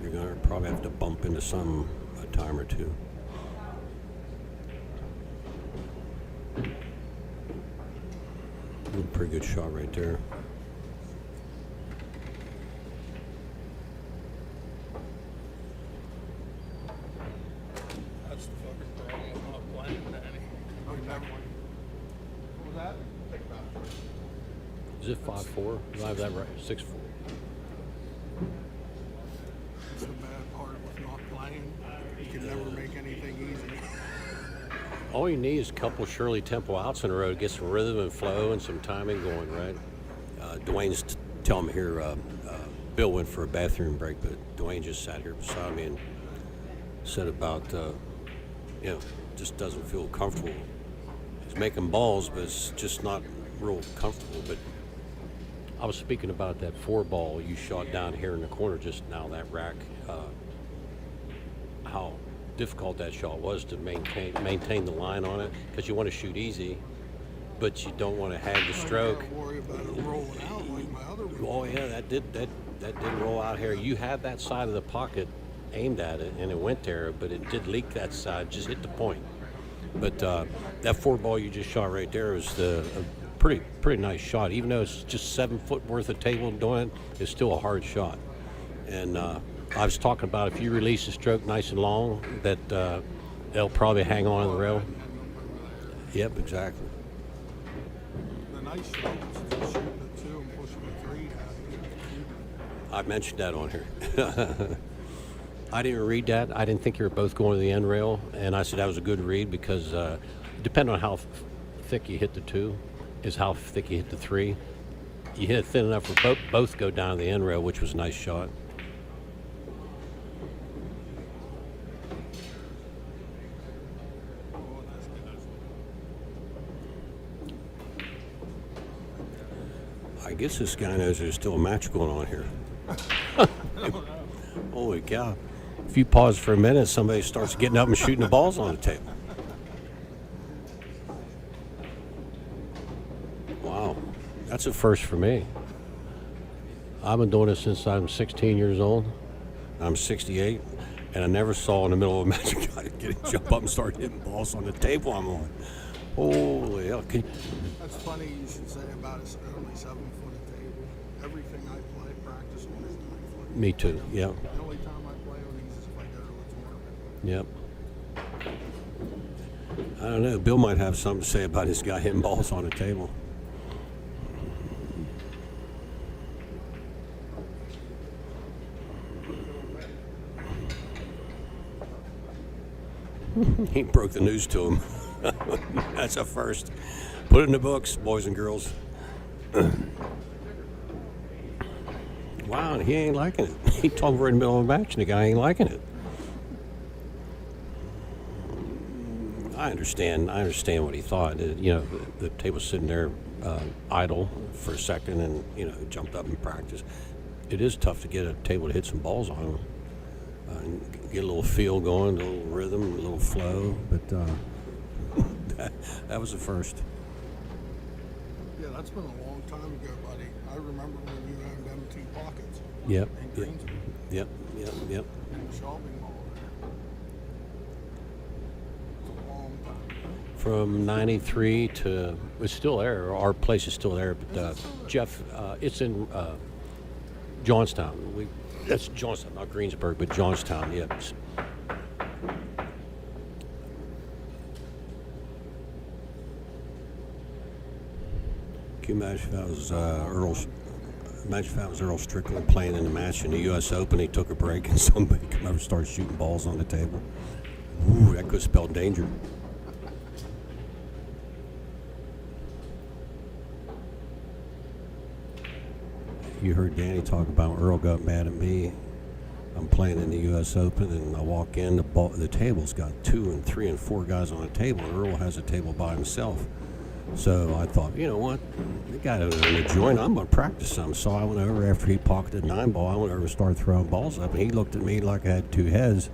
You're going to probably have to bump into some a time or two. Pretty good shot right there. That's the fucking problem with not playing, Danny. Oh, you never won. What was that? Think about it. Is it 5-4? Do I have that right? 6-4. It's the bad part with not playing. You can never make anything easy. All you need is a couple Shirley Temple outs in a row to get some rhythm and flow and some timing going, right? Dwayne's telling me here, Bill went for a bathroom break, but Dwayne just sat here beside me and said about, just doesn't feel comfortable. He's making balls, but it's just not real comfortable. But I was speaking about that 4 ball you shot down here in the corner just now, that rack, how difficult that shot was to maintain the line on it, because you want to shoot easy, but you don't want to hag the stroke. I worry about it rolling out like my other Oh yeah, that did roll out here. You had that side of the pocket aimed at it, and it went there, but it did leak that side. Just hit the point. But that 4 ball you just shot right there was a pretty nice shot. Even though it's just 7 foot worth of table doing it, it's still a hard shot. And I was talking about if you release the stroke nice and long, that they'll probably hang on the rail. Yep, exactly. The nice shot was just shooting the 2 and pushing the 3 down. I mentioned that on here. I didn't read that. I didn't think you were both going to the end rail, and I said that was a good read because depending on how thick you hit the 2 is how thick you hit the 3. You hit it thin enough for both go down to the end rail, which was a nice shot. I guess this guy knows there's still a match going on here. Holy cow. If you pause for a minute, somebody starts getting up and shooting the balls on the table. Wow. That's a first for me. I've been doing this since I'm 16 years old. I'm 68, and I never saw in the middle of a match a guy jump up and start hitting balls on the table I'm on. Holy hell. That's funny you should say about it's only 7 foot of table. Everything I play, practice on is 9 foot. Me too, yeah. The only time I play on these is if I go to a tournament. Yep. I don't know. Bill might have something to say about this guy hitting balls on the table. He broke the news to him. That's a first. Put it in the books, boys and girls. Wow, he ain't liking it. He told we're in the middle of a match and the guy ain't liking it. I understand what he thought. The table's sitting there idle for a second and, jumped up and practiced. It is tough to get a table to hit some balls on. And get a little feel going, a little rhythm, a little flow, but that was the first. Yeah, that's been a long time ago, buddy. I remember when you owned MT Pockets. Yep. In Greensboro. Yep. In the shopping mall there. It's a long time ago. From 93 to, it's still there. Our place is still there, but Jeff, it's in Johnstown. That's Johnstown, not Greensburg, but Johnstown, yep. Can you imagine if that was Earl Strickland playing in the match in the U.S. Open? He took a break and somebody come over and started shooting balls on the table. Ooh, that could spell danger. You heard Danny talk about Earl got mad at me. I'm playing in the U.S. Open, and I walk in, the table's got 2 and 3 and 4 guys on a table, and Earl has a table by himself. So I thought, you know what, the guy in the joint, I'm going to practice some. So I went over after he pocketed 9 ball, I went over and started throwing balls up, and he looked at me like I had 2 heads.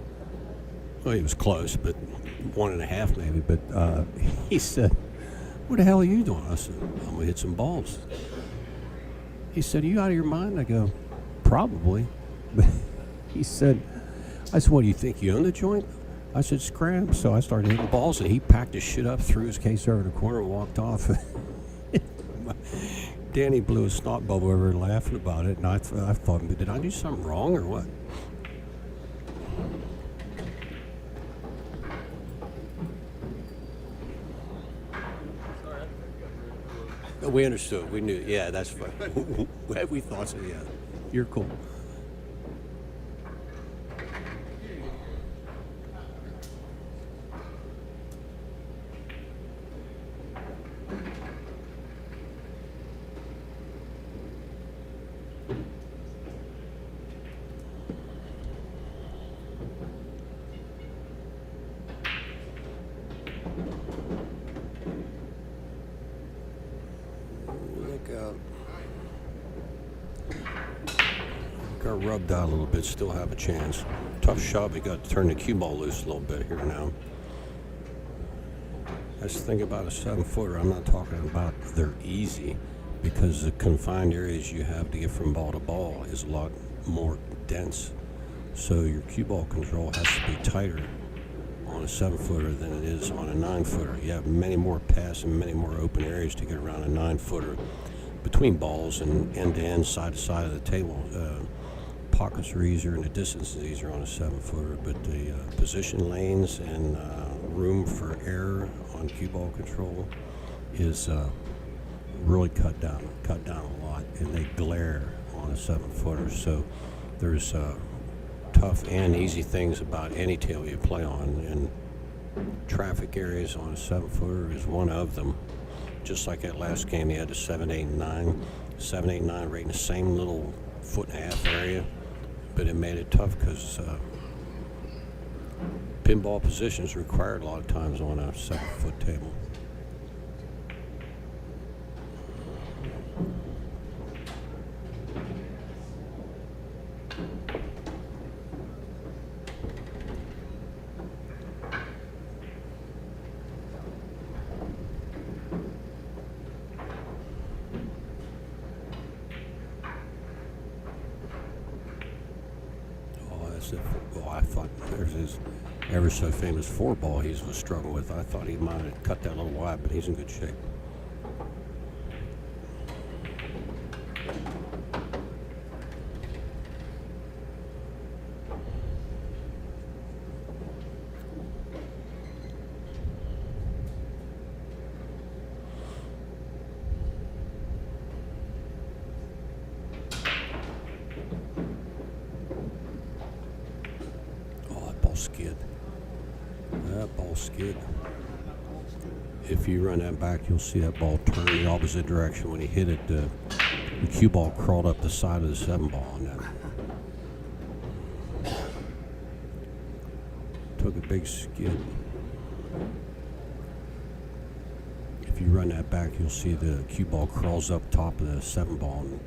Well, he was close, but 1.5 maybe. But he said, "What the hell are you doing?" I said, "I'm going to hit some balls." He said, "Are you out of your mind?" I go, "Probably." But he said, I said, "What do you think? You own the joint?" I said, "Scram." So I started hitting balls, and he packed his shit up, threw his case over the corner, and walked off. Danny blew a snot bubble over and laughing about it, and I thought, did I do something wrong or what? We understood. We knew. Yeah, that's fine. We thought so. Yeah, you're cool. Got rubbed out a little bit, still have a chance. Tough shot, we got to turn the cue ball loose a little bit here now. That's the thing about a 7-footer. I'm not talking about they're easy, because the confined areas you have to get from ball to ball is a lot more dense. So your cue ball control has to be tighter on a 7-footer than it is on a 9-footer. You have many more pass and many more open areas to get around a 9-footer between balls and end to end, side to side of the table. Pockets are easier and the distance is easier on a 7-footer, but the position lanes and room for error on cue ball control is really cut down a lot, and they glare on a 7-footer. So there's tough and easy things about any table you play on, and traffic areas on a 7-footer is one of them. Just like that last game, he had a 7, 8, and 9. 7, 8, and 9 right in the same little 1.5 area, but it made it tough because pinball positions required a lot of times on a 7-foot table. Well, I thought there's his ever so famous 4-ball he was struggling with. I thought he might have cut that a little wide, but he's in good shape. Skid. That ball skid. If you run that back, you'll see that ball turn the opposite direction. When he hit it, the cue ball crawled up the side of the 7-ball on that. Took a big skid. If you run that back, you'll see the cue ball crawls up top of the 7-ball and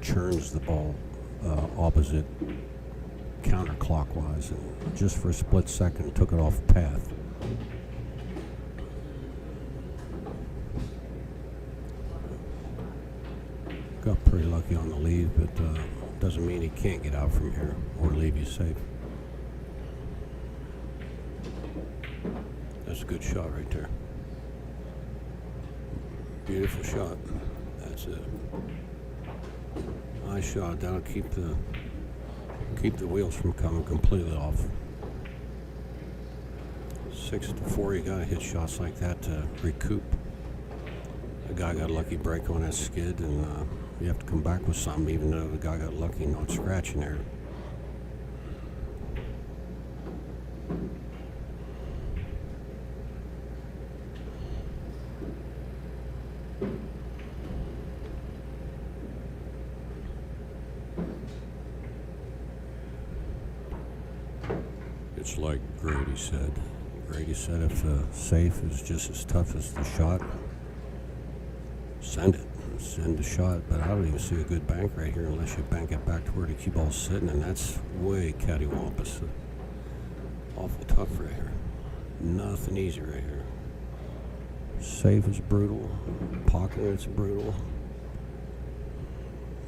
churns the ball opposite counterclockwise, and just for a split second took it off path. Got pretty lucky on the lead, but doesn't mean he can't get out from here or leave you safe. That's a good shot right there. Beautiful shot. That's it. Nice shot. That'll keep the wheels from coming completely off. 6-4, you gotta hit shots like that to recoup. The guy got a lucky break on that skid, and you have to come back with something, even though the guy got lucky not scratching there. It's like Grady said. Grady said if the safe is just as tough as the shot, send it. Send the shot. But I don't even see a good bank right here unless you bank it back to where the cue ball's sitting, and that's way cattywampus. Awful tough right here. Nothing easy right here. Safe is brutal. Pocket it's brutal.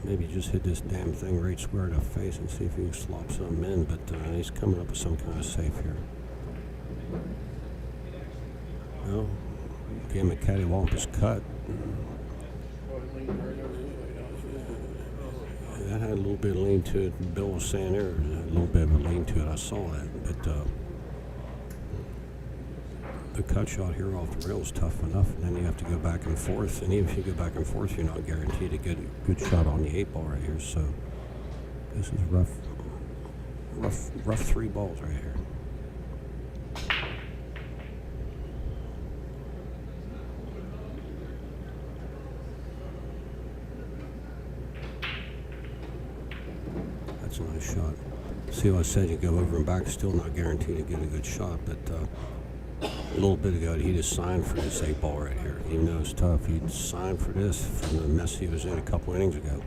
Maybe just hit this damn thing right square in the face and see if he can slop something in, but he's coming up with some kind of safe here. Well, gave him a cattywampus cut. That had a little bit of lean to it. Bill was saying there, a little bit of a lean to it. I saw that, but the cut shot here off the rail is tough enough, and then you have to go back and forth, and even if you go back and forth, you're not guaranteed a good shot on the 8-ball right here. So this is rough 3 balls right here. That's a nice shot. See what I said, you go over and back, still not guaranteed to get a good shot, but a little bit ago, he just signed for this 8-ball right here. Even though it's tough, he'd signed for this from the mess he was in a couple innings ago.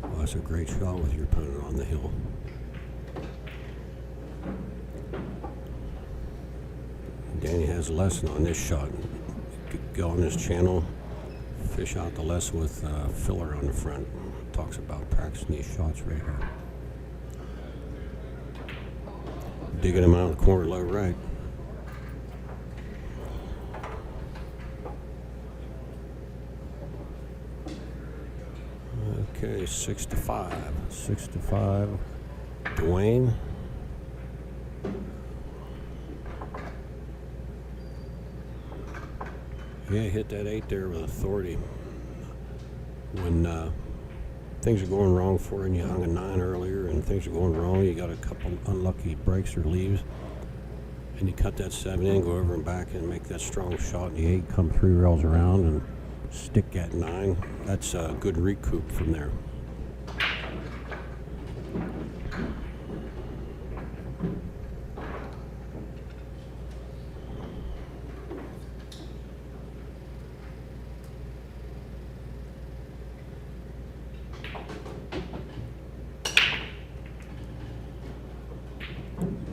Well, that's a great shot with your opponent on the hill. Danny has a lesson on this shot. Go on this channel, fish out the lesson with filler on the front. Talks about practicing these shots right here. Digging them out of the corner low right. Okay, 6-5. 6-5. Dwayne. Yeah, hit that 8 there with authority. When things are going wrong for you and you hung a 9 earlier and things are going wrong, you got a couple unlucky breaks or leaves, and you cut that 7 in, go over and back and make that strong shot, and the 8 come 3 rails around and stick at 9. That's a good recoup from there.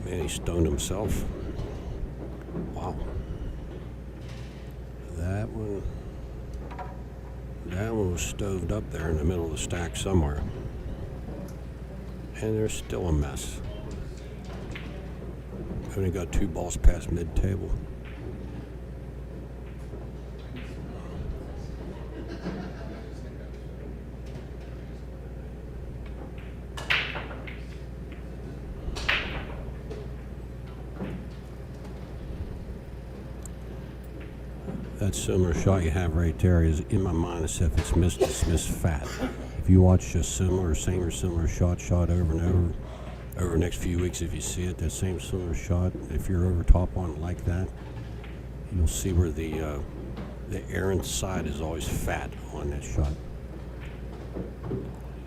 Man, he stoned himself. Wow. That one was stoved up there in the middle of the stack somewhere. And there's still a mess. Only got 2 balls past mid-table. That similar shot you have right there is, in my mind, as if it's missed fat. If you watch a similar shot over and over the next few weeks, if you see it, that same similar shot, if you're over top on it like that, you'll see where the errant side is always fat on that shot.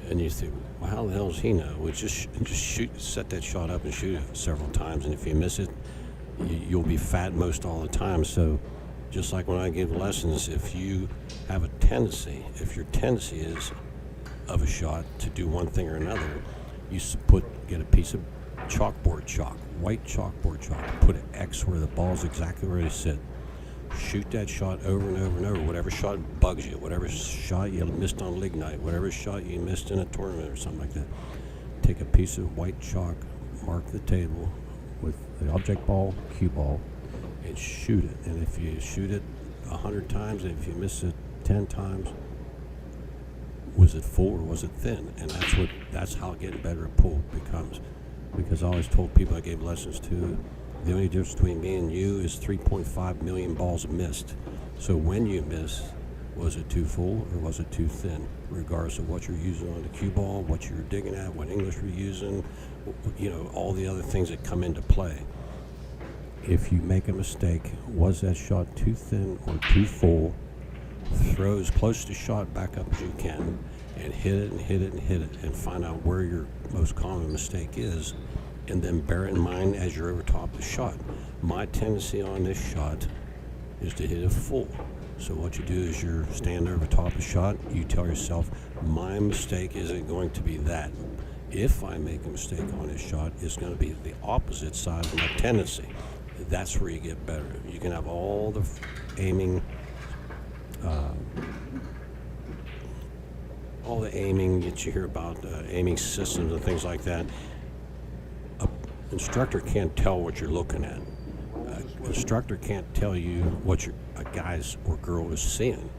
And you think, well, how the hell does he know? Well, just set that shot up and shoot it several times, and if you miss it, you'll be fat most all the time. So just like when I give lessons, if you have a tendency, if your tendency is of a shot to do one thing or another, you get a piece of chalkboard chalk, white chalkboard chalk, put an X where the ball's exactly where they sit. Shoot that shot over and over and over. Whatever shot bugs you, whatever shot you missed on league night, whatever shot you missed in a tournament or something like that, take a piece of white chalk, mark the table with the object ball, cue ball, and shoot it. And if you shoot it 100 times, and if you miss it 10 times, was it full or was it thin? And that's how getting better at pool becomes. Because I always told people I gave lessons to, the only difference between me and you is 3.5 million balls missed. So when you miss, was it too full or was it too thin? Regardless of what you're using on the cue ball, what you're digging at, what English you're using, all the other things that come into play. If you make a mistake, was that shot too thin or too full? Throw as close to shot back up as you can and hit it and hit it and hit it and find out where your most common mistake is, and then bear it in mind as you're over top the shot. My tendency on this shot is to hit it full. So what you do is you're standing over top the shot, you tell yourself, my mistake isn't going to be that. If I make a mistake on this shot, it's going to be the opposite side of my tendency. That's where you get better. You can have all the aiming that you hear about, aiming systems and things like that. An instructor can't tell what you're looking at. An instructor can't tell you what a guy's or girl is seeing.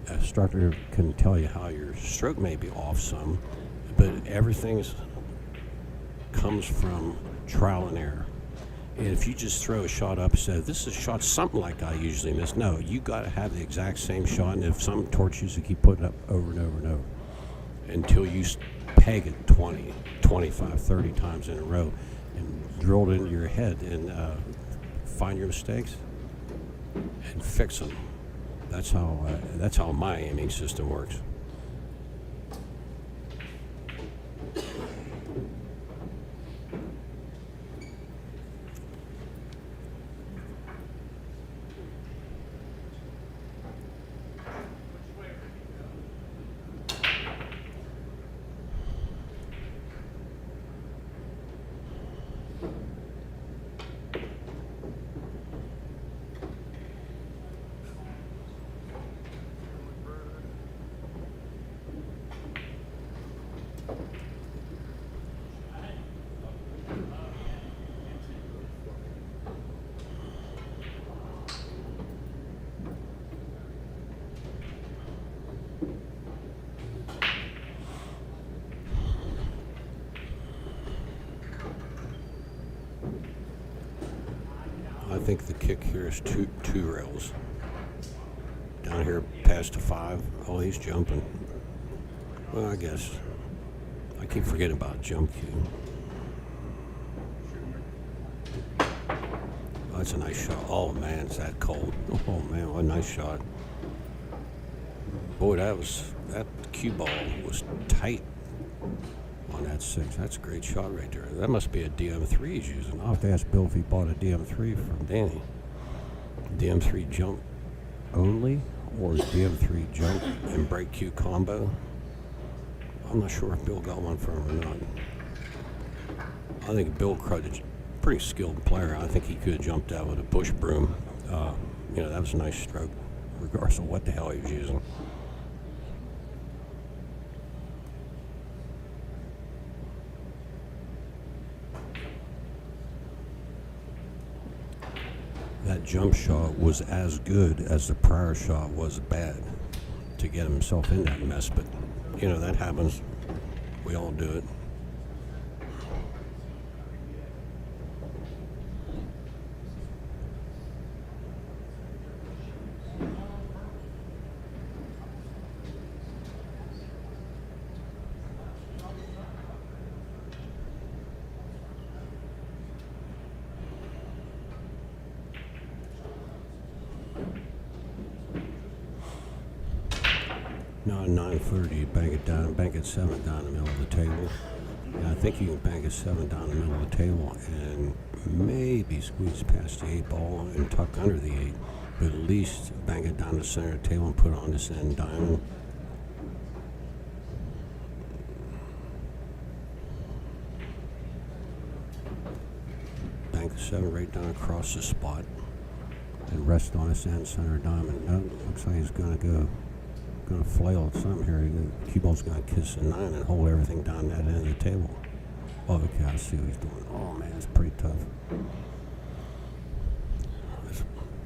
An instructor can tell you how your stroke may be off some, but everything comes from trial and error. And if you just throw a shot up and say, this is a shot something like I usually miss, no, you got to have the exact same shot. And if some torches, you keep putting up over and over and over until you peg it 20, 25, 30 times in a row and drill it into your head and find your mistakes and fix them. That's how my aiming system works. think the kick here is two rails. Down here past the 5. Oh, he's jumping. Well, I guess I keep forgetting about jump cue. Oh, that's a nice shot. Oh man, is that cold? Oh man, what a nice shot. Boy, that cue ball was tight on that 6. That's a great shot right there. That must be a DM3 he's using. I'll have to ask Bill if he bought a DM3 from Danny. DM3 jump only, or DM3 jump and break cue combo? I'm not sure if Bill got one for him or not. I think Bill Crudge, pretty skilled player. I think he could have jumped out with a push broom. That was a nice stroke, regardless of what the hell he was using. That jump shot was as good as the prior shot was bad to get himself in that mess, but that happens. We all do it. Not a 9-footer, you bank it down, bank it 7 down the middle of the table. And I think you can bank it 7 down the middle of the table and maybe squeeze past the 8 ball and tuck under the 8. But at least bank it down the center of the table and put it on this end diamond. Bank the 7 right down across the spot and rest on this end center diamond. No, looks like he's gonna flail at something here. The cue ball's gonna kiss the 9 and hold everything down that end of the table. Oh, okay, I see what he's doing. Oh man, it's pretty tough.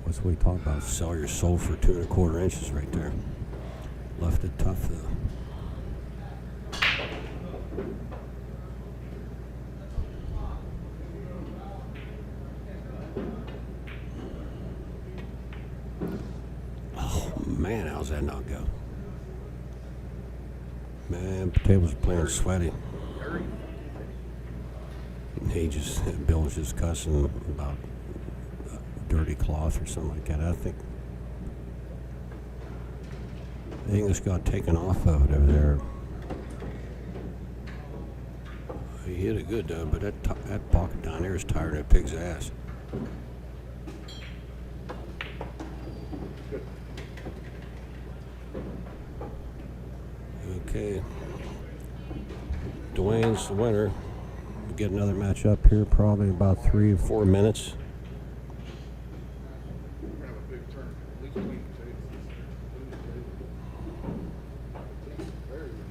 What's what we talk about? Sell your soul for 2 1/4 inches right there. Left it tough though. Oh man, how's that not go? Man, Potatoes playing sweaty. Bill was just cussing about dirty cloth or something like that. I think the English got taken off of it over there. He hit it good though, but that pocket down there is tired of that pig's ass. Okay, Dwayne's the winner. We'll get another match up here, probably about 3 or 4 minutes. We're gonna have a big turn, at least between the tables. Very good.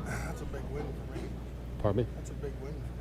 That's a big win for me. Pardon me? That's a big win for me.